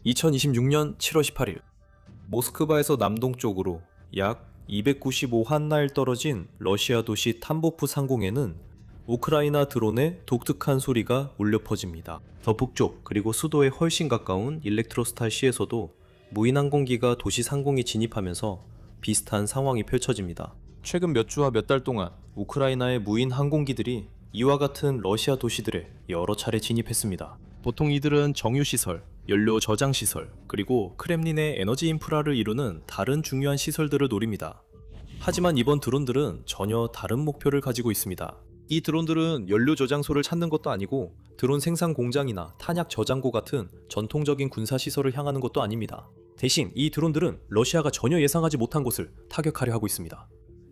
2026년 7월 18일 모스크바에서 남동쪽으로 약 295환마일 떨어진 러시아 도시 탐보프 상공에는 우크라이나 드론의 독특한 소리가 울려 퍼집니다. 더 북쪽 그리고 수도에 훨씬 가까운 일렉트로스탈시에서도 무인 항공기가 도시 상공에 진입하면서 비슷한 상황이 펼쳐집니다. 최근 몇 주와 몇 달 동안 우크라이나의 무인 항공기들이 이와 같은 러시아 도시들에 여러 차례 진입했습니다. 보통 이들은 정유시설, 연료 저장시설, 그리고 크렘린의 에너지 인프라를 이루는 다른 중요한 시설들을 노립니다. 하지만 이번 드론들은 전혀 다른 목표를 가지고 있습니다. 이 드론들은 연료 저장소를 찾는 것도 아니고 드론 생산 공장이나 탄약 저장고 같은 전통적인 군사시설을 향하는 것도 아닙니다. 대신 이 드론들은 러시아가 전혀 예상하지 못한 곳을 타격하려 하고 있습니다.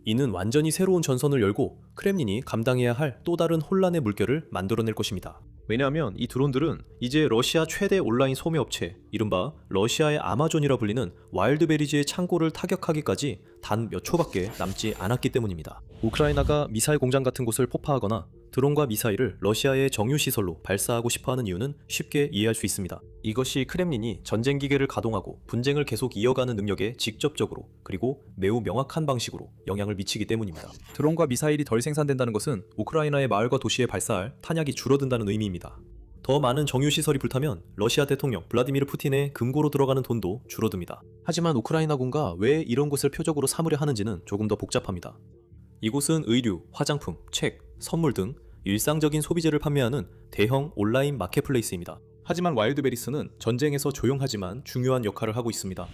이는 완전히 새로운 전선을 열고 크렘린이 감당해야 할 또 다른 혼란의 물결을 만들어낼 것입니다. 왜냐하면 이 드론들은 이제 러시아 최대 온라인 소매업체, 이른바 러시아의 아마존이라 불리는 와일드베리즈의 창고를 타격하기까지 단 몇 초밖에 남지 않았기 때문입니다. 우크라이나가 미사일 공장 같은 곳을 폭파하거나 드론과 미사일을 러시아의 정유시설로 발사하고 싶어하는 이유는 쉽게 이해할 수 있습니다. 이것이 크렘린이 전쟁 기계를 가동하고 분쟁을 계속 이어가는 능력에 직접적으로 그리고 매우 명확한 방식으로 영향을 미치기 때문입니다. 드론과 미사일이 덜 생산된다는 것은 우크라이나의 마을과 도시에 발사할 탄약이 줄어든다는 의미입니다. 더 많은 정유시설이 불타면 러시아 대통령 블라디미르 푸틴의 금고로 들어가는 돈도 줄어듭니다. 하지만 우크라이나군가 왜 이런 곳을 표적으로 삼으려 하는지는 조금 더 복잡합니다. 이곳은 의류, 화장품, 책, 선물 등 일상적인 소비재를 판매하는 대형 온라인 마켓플레이스입니다. 하지만 와일드베리스는 전쟁에서 조용하지만 중요한 역할을 하고 있습니다.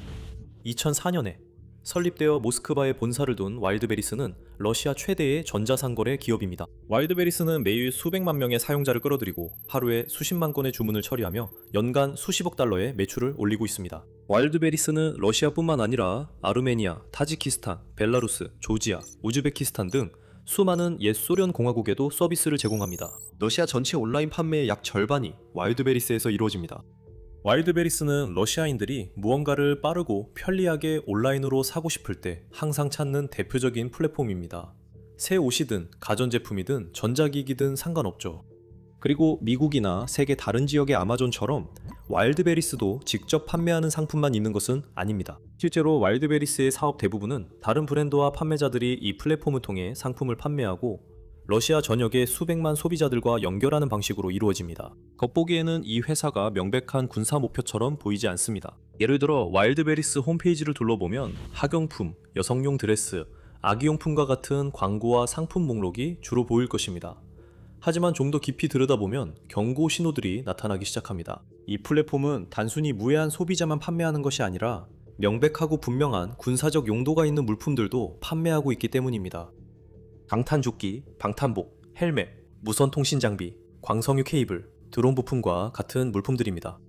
2004년에 설립되어 모스크바에 본사를 둔 와일드베리스는 러시아 최대의 전자상거래 기업입니다. 와일드베리스는 매일 수백만 명의 사용자를 끌어들이고 하루에 수십만 건의 주문을 처리하며 연간 수십억 달러의 매출을 올리고 있습니다. 와일드베리스는 러시아뿐만 아니라 아르메니아, 타지키스탄, 벨라루스, 조지아, 우즈베키스탄 등 수많은 옛 소련 공화국에도 서비스를 제공합니다. 러시아 전체 온라인 판매의 약 절반이 와일드베리스에서 이루어집니다. 와일드베리스는 러시아인들이 무언가를 빠르고 편리하게 온라인으로 사고 싶을 때 항상 찾는 대표적인 플랫폼입니다. 새 옷이든 가전제품이든 전자기기든 상관없죠. 그리고 미국이나 세계 다른 지역의 아마존처럼 와일드베리스도 직접 판매하는 상품만 있는 것은 아닙니다. 실제로 와일드베리스의 사업 대부분은 다른 브랜드와 판매자들이 이 플랫폼을 통해 상품을 판매하고 러시아 전역의 수백만 소비자들과 연결하는 방식으로 이루어집니다. 겉보기에는 이 회사가 명백한 군사 목표처럼 보이지 않습니다. 예를 들어 와일드베리스 홈페이지를 둘러보면 학용품, 여성용 드레스, 아기용품과 같은 광고와 상품 목록이 주로 보일 것입니다. 하지만 좀 더 깊이 들여다보면 경고 신호들이 나타나기 시작합니다. 이 플랫폼은 단순히 무해한 소비자만 판매하는 것이 아니라 명백하고 분명한 군사적 용도가 있는 물품들도 판매하고 있기 때문입니다. 방탄조끼, 방탄복, 헬멧, 무선 통신 장비, 광석유 케이블, 드론 부품과 같은 물품들입니다.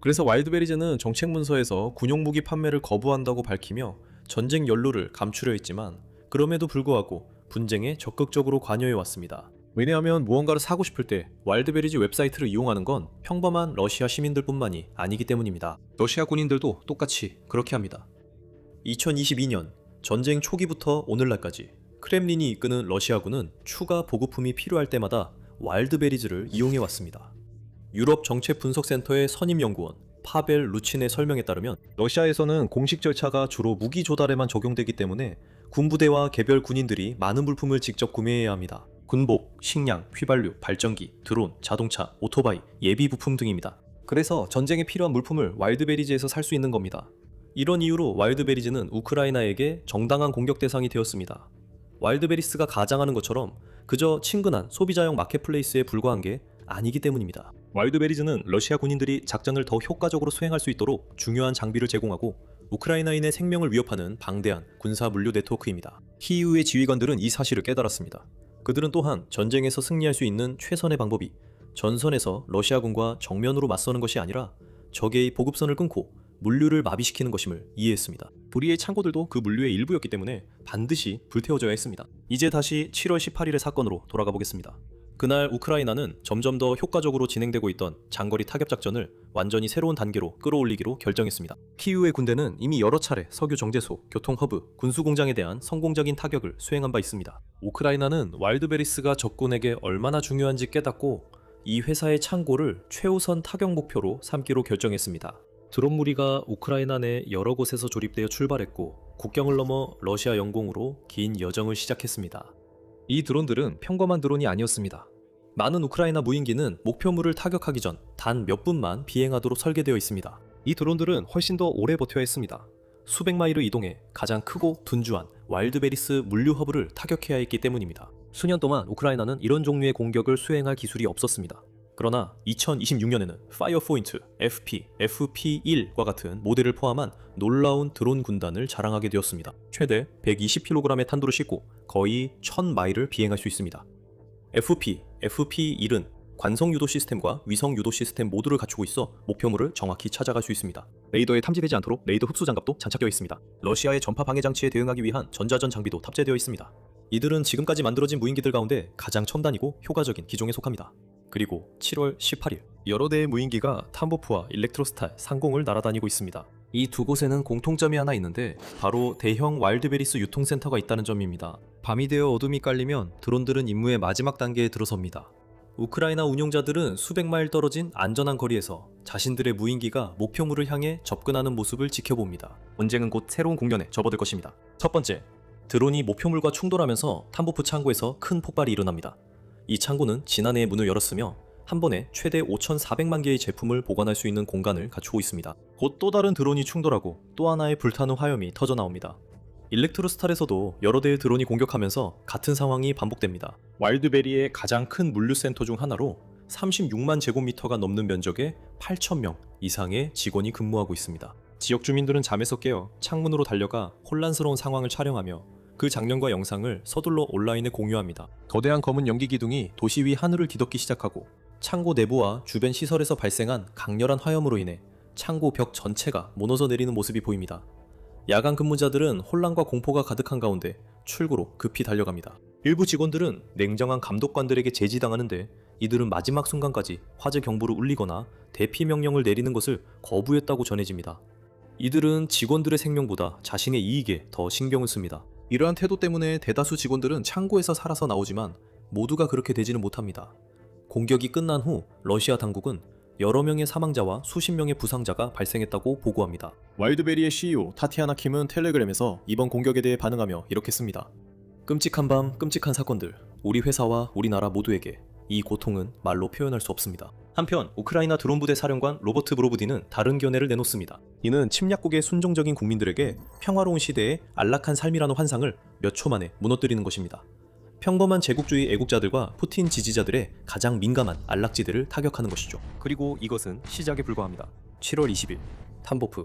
그래서 와일드베리즈는 정책 문서에서 군용 무기 판매를 거부한다고 밝히며 전쟁 연루를 감추려 했지만 그럼에도 불구하고 분쟁에 적극적으로 관여해 왔습니다. 왜냐하면 무언가를 사고 싶을 때 와일드베리즈 웹사이트를 이용하는 건 평범한 러시아 시민들뿐만이 아니기 때문입니다. 러시아 군인들도 똑같이 그렇게 합니다. 2022년 전쟁 초기부터 오늘날까지 크렘린이 이끄는 러시아군은 추가 보급품이 필요할 때마다 와일드베리즈를 이용해 왔습니다. 유럽 정책 분석센터의 선임연구원 파벨 루친의 설명에 따르면 러시아에서는 공식 절차가 주로 무기 조달에만 적용되기 때문에 군부대와 개별 군인들이 많은 물품을 직접 구매해야 합니다. 군복, 식량, 휘발유, 발전기, 드론, 자동차, 오토바이, 예비 부품 등입니다. 그래서 전쟁에 필요한 물품을 와일드베리즈에서 살 수 있는 겁니다. 이런 이유로 와일드베리즈는 우크라이나에게 정당한 공격 대상이 되었습니다. 와일드베리스가 가장하는 것처럼 그저 친근한 소비자용 마켓플레이스에 불과한 게 아니기 때문입니다. 와일드베리즈는 러시아 군인들이 작전을 더 효과적으로 수행할 수 있도록 중요한 장비를 제공하고 우크라이나인의 생명을 위협하는 방대한 군사 물류 네트워크입니다. 키이우의 지휘관들은 이 사실을 깨달았습니다. 그들은 또한 전쟁에서 승리할 수 있는 최선의 방법이 전선에서 러시아군과 정면으로 맞서는 것이 아니라 적의 보급선을 끊고 물류를 마비시키는 것임을 이해했습니다. 우리의 창고들도 그 물류의 일부였기 때문에 반드시 불태워져야 했습니다. 이제 다시 7월 18일의 사건으로 돌아가 보겠습니다. 그날 우크라이나는 점점 더 효과적으로 진행되고 있던 장거리 타격 작전을 완전히 새로운 단계로 끌어올리기로 결정했습니다. 키이우의 군대는 이미 여러 차례 석유 정제소, 교통 허브, 군수 공장에 대한 성공적인 타격을 수행한 바 있습니다. 우크라이나는 와일드베리스가 적군에게 얼마나 중요한지 깨닫고 이 회사의 창고를 최우선 타격 목표로 삼기로 결정했습니다. 드론 무리가 우크라이나 내 여러 곳에서 조립되어 출발했고 국경을 넘어 러시아 영공으로 긴 여정을 시작했습니다. 이 드론들은 평범한 드론이 아니었습니다. 많은 우크라이나 무인기는 목표물을 타격하기 전 단 몇 분만 비행하도록 설계되어 있습니다. 이 드론들은 훨씬 더 오래 버텨야 했습니다. 수백 마일을 이동해 가장 크고 둔주한 와일드베리스 물류 허브를 타격해야 했기 때문입니다. 수년 동안 우크라이나는 이런 종류의 공격을 수행할 기술이 없었습니다. 그러나 2026년에는 파이어포인트, FP, FP1과 같은 모델을 포함한 놀라운 드론 군단을 자랑하게 되었습니다. 최대 120kg의 탄도를 싣고 거의 1000마일을 비행할 수 있습니다. FP, FP1은 관성 유도 시스템과 위성 유도 시스템 모두를 갖추고 있어 목표물을 정확히 찾아갈 수 있습니다. 레이더에 탐지되지 않도록 레이더 흡수 장갑도 장착되어 있습니다. 러시아의 전파 방해 장치에 대응하기 위한 전자전 장비도 탑재되어 있습니다. 이들은 지금까지 만들어진 무인기들 가운데 가장 첨단이고 효과적인 기종에 속합니다. 그리고 7월 18일 여러 대의 무인기가 탐보프와 일렉트로스탈 상공을 날아다니고 있습니다. 이 두 곳에는 공통점이 하나 있는데 바로 대형 와일드베리스 유통센터가 있다는 점입니다. 밤이 되어 어둠이 깔리면 드론들은 임무의 마지막 단계에 들어섭니다. 우크라이나 운용자들은 수백 마일 떨어진 안전한 거리에서 자신들의 무인기가 목표물을 향해 접근하는 모습을 지켜봅니다. 전쟁은 곧 새로운 국면에 접어들 것입니다. 첫 번째, 드론이 목표물과 충돌하면서 탐보프 창고에서 큰 폭발이 일어납니다. 이 창고는 지난해에 문을 열었으며 한 번에 최대 5,400만 개의 제품을 보관할 수 있는 공간을 갖추고 있습니다. 곧 또 다른 드론이 충돌하고 또 하나의 불타는 화염이 터져 나옵니다. 일렉트로스탈에서도 여러 대의 드론이 공격하면서 같은 상황이 반복됩니다. 와일드베리의 가장 큰 물류센터 중 하나로 36만 제곱미터가 넘는 면적에 8,000명 이상의 직원이 근무하고 있습니다. 지역 주민들은 잠에서 깨어 창문으로 달려가 혼란스러운 상황을 촬영하며 그 장면과 영상을 서둘러 온라인에 공유합니다. 거대한 검은 연기 기둥이 도시 위 하늘을 뒤덮기 시작하고 창고 내부와 주변 시설에서 발생한 강렬한 화염으로 인해 창고 벽 전체가 무너져 내리는 모습이 보입니다. 야간 근무자들은 혼란과 공포가 가득한 가운데 출구로 급히 달려갑니다. 일부 직원들은 냉정한 감독관들에게 제지당하는데 이들은 마지막 순간까지 화재 경보를 울리거나 대피 명령을 내리는 것을 거부했다고 전해집니다. 이들은 직원들의 생명보다 자신의 이익에 더 신경을 씁니다. 이러한 태도 때문에 대다수 직원들은 창고에서 살아서 나오지만 모두가 그렇게 되지는 못합니다. 공격이 끝난 후 러시아 당국은 여러 명의 사망자와 수십 명의 부상자가 발생했다고 보고합니다. 와일드베리의 CEO 타티아나 킴은 텔레그램에서 이번 공격에 대해 반응하며 이렇게 씁니다. 끔찍한 밤, 끔찍한 사건들. 우리 회사와 우리나라 모두에게 이 고통은 말로 표현할 수 없습니다. 한편 우크라이나 드론 부대 사령관 로버트 브로브디는 다른 견해를 내놓습니다. 이는 침략국의 순종적인 국민들에게 평화로운 시대에 안락한 삶이라는 환상을 몇 초 만에 무너뜨리는 것입니다. 평범한 제국주의 애국자들과 푸틴 지지자들의 가장 민감한 안락지들을 타격하는 것이죠. 그리고 이것은 시작에 불과합니다. 7월 20일 탐보프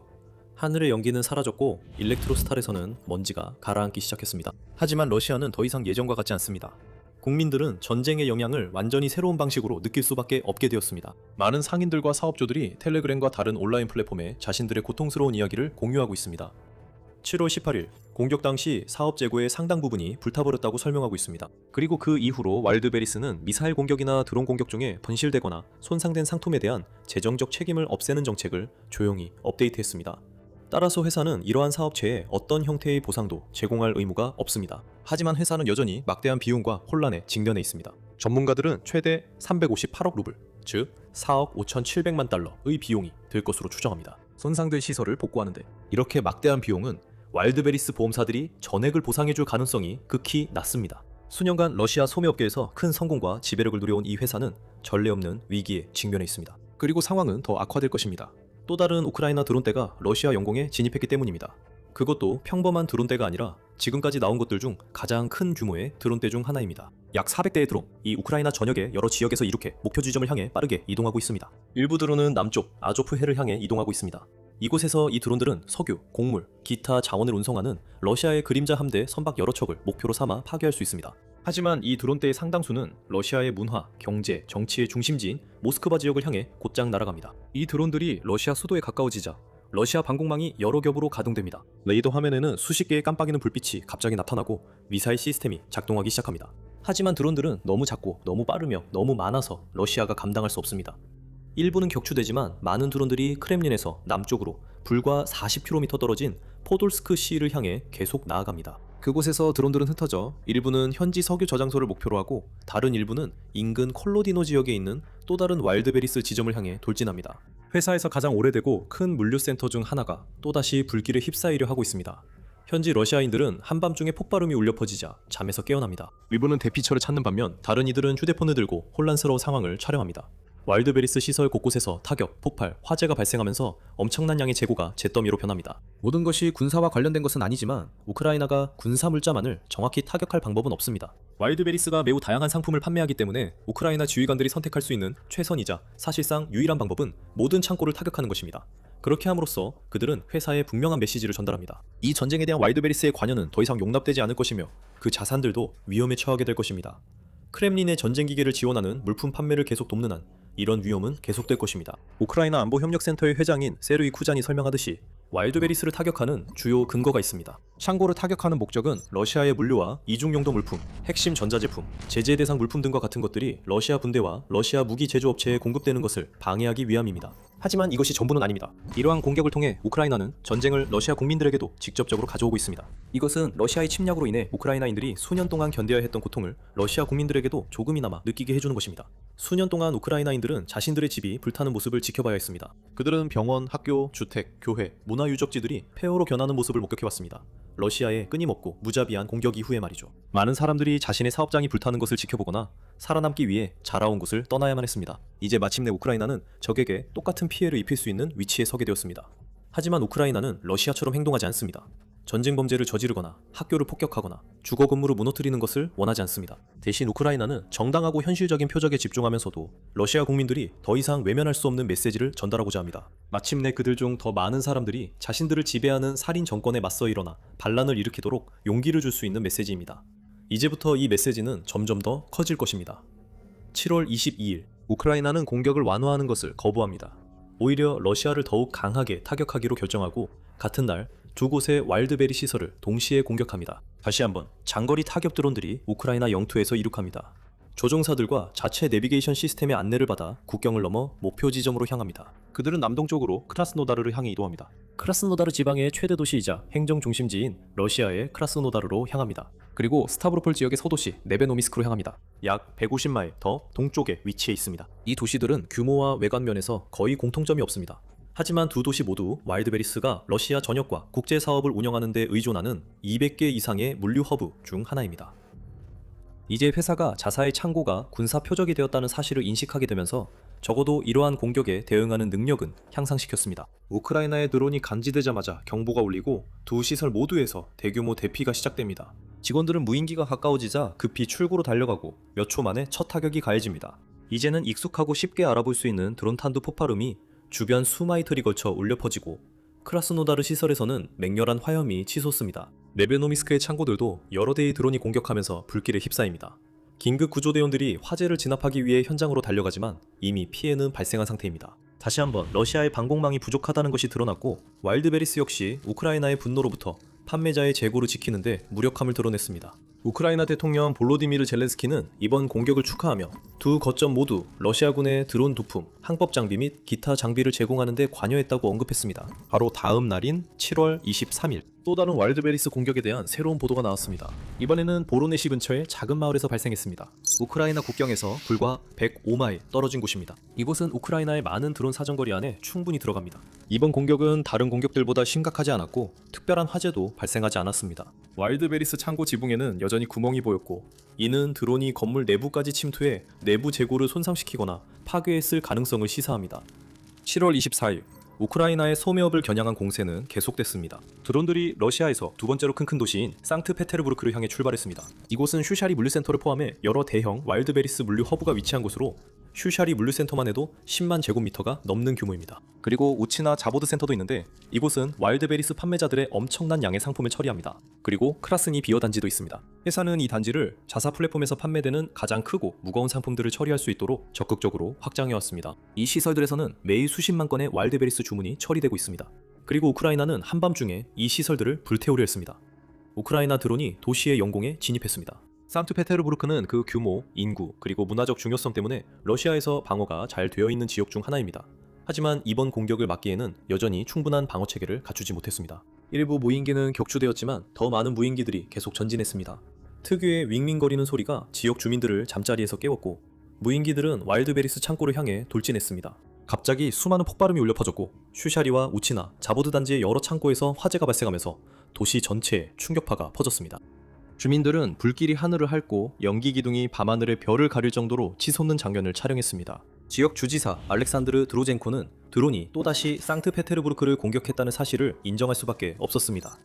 하늘의 연기는 사라졌고 일렉트로스탈에서는 먼지가 가라앉기 시작했습니다. 하지만 러시아는 더 이상 예전과 같지 않습니다. 국민들은 전쟁의 영향을 완전히 새로운 방식으로 느낄 수밖에 없게 되었습니다. 많은 상인들과 사업주들이 텔레그램과 다른 온라인 플랫폼에 자신들의 고통스러운 이야기를 공유하고 있습니다. 7월 18일 공격 당시 사업 재고의 상당 부분이 불타버렸다고 설명하고 있습니다. 그리고 그 이후로 와일드베리스는 미사일 공격이나 드론 공격 중에 분실되거나 손상된 상품에 대한 재정적 책임을 없애는 정책을 조용히 업데이트했습니다. 따라서 회사는 이러한 사업체에 어떤 형태의 보상도 제공할 의무가 없습니다. 하지만 회사는 여전히 막대한 비용과 혼란에 직면해 있습니다. 전문가들은 최대 358억 루블, 즉 4억 5,700만 달러의 비용이 들 것으로 추정합니다. 손상된 시설을 복구하는데 이렇게 막대한 비용은 와일드베리스 보험사들이 전액을 보상해줄 가능성이 극히 낮습니다. 수년간 러시아 소매업계에서 큰 성공과 지배력을 누려온 이 회사는 전례 없는 위기에 직면해 있습니다. 그리고 상황은 더 악화될 것입니다. 또 다른 우크라이나 드론대가 러시아 영공에 진입했기 때문입니다. 그것도 평범한 드론대가 아니라 지금까지 나온 것들 중 가장 큰 규모의 드론대 중 하나입니다. 약 400대의 드론, 이 우크라이나 전역의 여러 지역에서 이렇게 목표 지점을 향해 빠르게 이동하고 있습니다. 일부 드론은 남쪽 아조프해를 향해 이동하고 있습니다. 이곳에서 이 드론들은 석유, 곡물, 기타 자원을 운송하는 러시아의 그림자 함대 선박 여러 척을 목표로 삼아 파괴할 수 있습니다. 하지만 이 드론대의 상당수는 러시아의 문화, 경제, 정치의 중심지인 모스크바 지역을 향해 곧장 날아갑니다. 이 드론들이 러시아 수도에 가까워지자 러시아 방공망이 여러 겹으로 가동됩니다. 레이더 화면에는 수십 개의 깜빡이는 불빛이 갑자기 나타나고 미사일 시스템이 작동하기 시작합니다. 하지만 드론들은 너무 작고 너무 빠르며 너무 많아서 러시아가 감당할 수 없습니다. 일부는 격추되지만 많은 드론들이 크렘린에서 남쪽으로 불과 40km 떨어진 포돌스크 시를 향해 계속 나아갑니다. 그곳에서 드론들은 흩어져 일부는 현지 석유 저장소를 목표로 하고 다른 일부는 인근 콜로디노 지역에 있는 또 다른 와일드베리스 지점을 향해 돌진합니다. 회사에서 가장 오래되고 큰 물류센터 중 하나가 또다시 불길에 휩싸이려 하고 있습니다. 현지 러시아인들은 한밤중에 폭발음이 울려 퍼지자 잠에서 깨어납니다. 일부는 대피처를 찾는 반면 다른 이들은 휴대폰을 들고 혼란스러운 상황을 촬영합니다. 와일드베리스 시설 곳곳에서 타격, 폭발, 화재가 발생하면서 엄청난 양의 재고가 잿더미로 변합니다. 모든 것이 군사와 관련된 것은 아니지만 우크라이나가 군사 물자만을 정확히 타격할 방법은 없습니다. 와일드베리스가 매우 다양한 상품을 판매하기 때문에 우크라이나 지휘관들이 선택할 수 있는 최선이자 사실상 유일한 방법은 모든 창고를 타격하는 것입니다. 그렇게 함으로써 그들은 회사에 분명한 메시지를 전달합니다. 이 전쟁에 대한 와일드베리스의 관여는 더 이상 용납되지 않을 것이며 그 자산들도 위험에 처하게 될 것입니다. 크렘린의 전쟁 기계를 지원하는 물품 판매를 계속 돕는 한 이런 위험은 계속될 것입니다. 우크라이나 안보협력센터의 회장인 세르이 쿠잔이 설명하듯이 와일드베리스를 타격하는 주요 근거가 있습니다. 창고를 타격하는 목적은 러시아의 물류와 이중용도 물품, 핵심 전자제품, 제재 대상 물품 등과 같은 것들이 러시아 군대와 러시아 무기 제조업체에 공급되는 것을 방해하기 위함입니다. 하지만 이것이 전부는 아닙니다. 이러한 공격을 통해 우크라이나는 전쟁을 러시아 국민들에게도 직접적으로 가져오고 있습니다. 이것은 러시아의 침략으로 인해 우크라이나인들이 수년 동안 견뎌야 했던 고통을 러시아 국민들에게도 조금이나마 느끼게 해주는 것입니다. 수년 동안 우크라이나인들은 자신들의 집이 불타는 모습을 지켜봐야 했습니다. 그들은 병원, 학교, 주택, 교회, 문화유적지들이 폐허로 변하는 모습을 목격해왔습니다. 러시아의 끊임없고 무자비한 공격 이후에 말이죠. 많은 사람들이 자신의 사업장이 불타는 것을 지켜보거나 살아남기 위해 자라온 곳을 떠나야만 했습니다. 이제 마침내 우크라이나는 적에게 똑같은 피해를 입힐 수 있는 위치에 서게 되었습니다. 하지만 우크라이나는 러시아처럼 행동하지 않습니다. 전쟁 범죄를 저지르거나 학교를 폭격하거나 주거 건물을 무너뜨리는 것을 원하지 않습니다. 대신 우크라이나는 정당하고 현실적인 표적에 집중하면서도 러시아 국민들이 더 이상 외면할 수 없는 메시지를 전달하고자 합니다. 마침내 그들 중 더 많은 사람들이 자신들을 지배하는 살인 정권에 맞서 일어나 반란을 일으키도록 용기를 줄 수 있는 메시지입니다. 이제부터 이 메시지는 점점 더 커질 것입니다. 7월 22일, 우크라이나는 공격을 완화하는 것을 거부합니다. 오히려 러시아를 더욱 강하게 타격하기로 결정하고 같은 날 두 곳의 와일드베리 시설을 동시에 공격합니다. 다시 한번 장거리 타격 드론들이 우크라이나 영토에서 이륙합니다. 조종사들과 자체 내비게이션 시스템의 안내를 받아 국경을 넘어 목표 지점으로 향합니다. 그들은 남동쪽으로 크라스노다르를 향해 이동합니다. 크라스노다르 지방의 최대 도시이자 행정 중심지인 러시아의 크라스노다르로 향합니다. 그리고 스타브로폴 지역의 서도시 네베노미스크로 향합니다. 약 150마일 더 동쪽에 위치해 있습니다. 이 도시들은 규모와 외관 면에서 거의 공통점이 없습니다. 하지만 두 도시 모두 와일드베리스가 러시아 전역과 국제 사업을 운영하는 데 의존하는 200개 이상의 물류 허브 중 하나입니다. 이제 회사가 자사의 창고가 군사 표적이 되었다는 사실을 인식하게 되면서 적어도 이러한 공격에 대응하는 능력은 향상시켰습니다. 우크라이나의 드론이 감지되자마자 경보가 울리고 두 시설 모두에서 대규모 대피가 시작됩니다. 직원들은 무인기가 가까워지자 급히 출구로 달려가고 몇 초 만에 첫 타격이 가해집니다. 이제는 익숙하고 쉽게 알아볼 수 있는 드론 탄두 폭발음이 주변 수마이틀이 걸쳐 울려 퍼지고 크라스노다르 시설에서는 맹렬한 화염이 치솟습니다. 네베노미스크의 창고들도 여러 대의 드론이 공격하면서 불길에 휩싸입니다. 긴급 구조대원들이 화재를 진압하기 위해 현장으로 달려가지만 이미 피해는 발생한 상태입니다. 다시 한번 러시아의 방공망이 부족하다는 것이 드러났고 와일드베리스 역시 우크라이나의 분노로부터 판매자의 재고를 지키는데 무력함을 드러냈습니다. 우크라이나 대통령 볼로디미르 젤렌스키는 이번 공격을 축하하며 두 거점 모두 러시아군의 드론 도품, 항법 장비 및 기타 장비를 제공하는 데 관여했다고 언급했습니다. 바로 다음 날인 7월 23일 또 다른 와일드베리스 공격에 대한 새로운 보도가 나왔습니다. 이번에는 보로네시 근처의 작은 마을에서 발생했습니다. 우크라이나 국경에서 불과 105마일 떨어진 곳입니다. 이곳은 우크라이나의 많은 드론 사정거리 안에 충분히 들어갑니다. 이번 공격은 다른 공격들보다 심각하지 않았고 특별한 화재도 발생하지 않았습니다. 와일드베리스 창고 지붕에는 여전히 구멍이 보였고 이는 드론이 건물 내부까지 침투해 내부 재고를 손상시키거나 파괴했을 가능성을 시사합니다. 7월 24일 우크라이나의 소매업을 겨냥한 공세는 계속됐습니다. 드론들이 러시아에서 두 번째로 큰 도시인 상트페테르부르크를 향해 출발했습니다. 이곳은 슈샤리 물류센터를 포함해 여러 대형 와일드베리스 물류 허브가 위치한 곳으로 슈샤리 물류센터만 해도 10만 제곱미터가 넘는 규모입니다. 그리고 우치나 자보드 센터도 있는데 이곳은 와일드베리스 판매자들의 엄청난 양의 상품을 처리합니다. 그리고 크라스니 비어 단지도 있습니다. 회사는 이 단지를 자사 플랫폼에서 판매되는 가장 크고 무거운 상품들을 처리할 수 있도록 적극적으로 확장해왔습니다. 이 시설들에서는 매일 수십만 건의 와일드베리스 주문이 처리되고 있습니다. 그리고 우크라이나는 한밤중에 이 시설들을 불태우려 했습니다. 우크라이나 드론이 도시의 영공에 진입했습니다. 상트페테르부르크는 그 규모, 인구, 그리고 문화적 중요성 때문에 러시아에서 방어가 잘 되어 있는 지역 중 하나입니다. 하지만 이번 공격을 막기에는 여전히 충분한 방어 체계를 갖추지 못했습니다. 일부 무인기는 격추되었지만 더 많은 무인기들이 계속 전진했습니다. 특유의 윙윙거리는 소리가 지역 주민들을 잠자리에서 깨웠고 무인기들은 와일드베리스 창고를 향해 돌진했습니다. 갑자기 수많은 폭발음이 울려 퍼졌고 슈샤리와 우치나 자보드 단지의 여러 창고에서 화재가 발생하면서 도시 전체에 충격파가 퍼졌습니다. 주민들은 불길이 하늘을 핥고 연기 기둥이 밤하늘의 별을 가릴 정도로 치솟는 장면을 촬영했습니다. 지역 주지사 알렉산드르 드로젠코는 드론이 또다시 상트페테르부르크를 공격했다는 사실을 인정할 수밖에 없었습니다.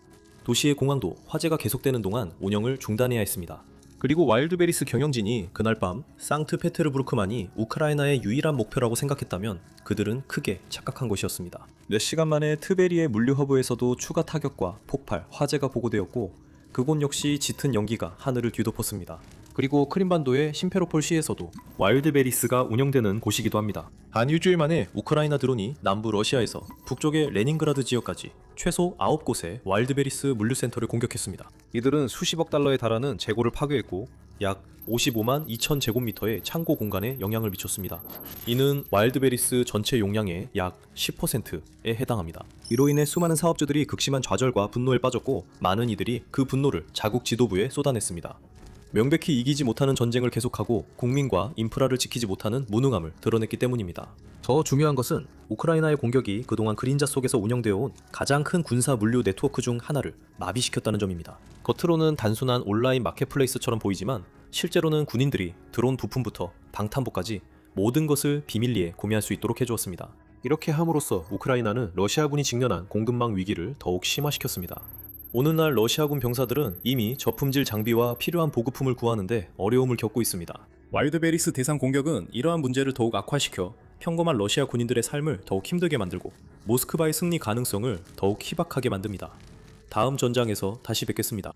도시의 공항도 화재가 계속되는 동안 운영을 중단해야 했습니다. 그리고 와일드베리스 경영진이 그날 밤 상트페테르부르크만이 우크라이나의 유일한 목표라고 생각했다면 그들은 크게 착각한 것이었습니다. 몇 시간 만에 트베리의 물류 허브에서도 추가 타격과 폭발, 화재가 보고되었고 그곳 역시 짙은 연기가 하늘을 뒤덮었습니다. 그리고 크림반도의 심페로폴 시에서도 와일드베리스가 운영되는 곳이기도 합니다. 단 일주일 만에 우크라이나 드론이 남부 러시아에서 북쪽의 레닌그라드 지역까지 최소 9곳의 와일드베리스 물류센터를 공격했습니다. 이들은 수십억 달러에 달하는 재고를 파괴했고 약 55만 2천 제곱미터의 창고 공간에 영향을 미쳤습니다. 이는 와일드베리스 전체 용량의 약 10%에 해당합니다. 이로 인해 수많은 사업주들이 극심한 좌절과 분노에 빠졌고 많은 이들이 그 분노를 자국 지도부에 쏟아냈습니다. 명백히 이기지 못하는 전쟁을 계속하고 국민과 인프라를 지키지 못하는 무능함을 드러냈기 때문입니다. 더 중요한 것은 우크라이나의 공격이 그동안 그림자 속에서 운영되어 온 가장 큰 군사 물류 네트워크 중 하나를 마비시켰다는 점입니다. 겉으로는 단순한 온라인 마켓플레이스처럼 보이지만 실제로는 군인들이 드론 부품부터 방탄복까지 모든 것을 비밀리에 구매할 수 있도록 해주었습니다. 이렇게 함으로써 우크라이나는 러시아군이 직면한 공급망 위기를 더욱 심화시켰습니다. 오늘날 러시아군 병사들은 이미 저품질 장비와 필요한 보급품을 구하는데 어려움을 겪고 있습니다. 와일드베리스 대상 공격은 이러한 문제를 더욱 악화시켜 평범한 러시아 군인들의 삶을 더욱 힘들게 만들고 모스크바의 승리 가능성을 더욱 희박하게 만듭니다. 다음 전장에서 다시 뵙겠습니다.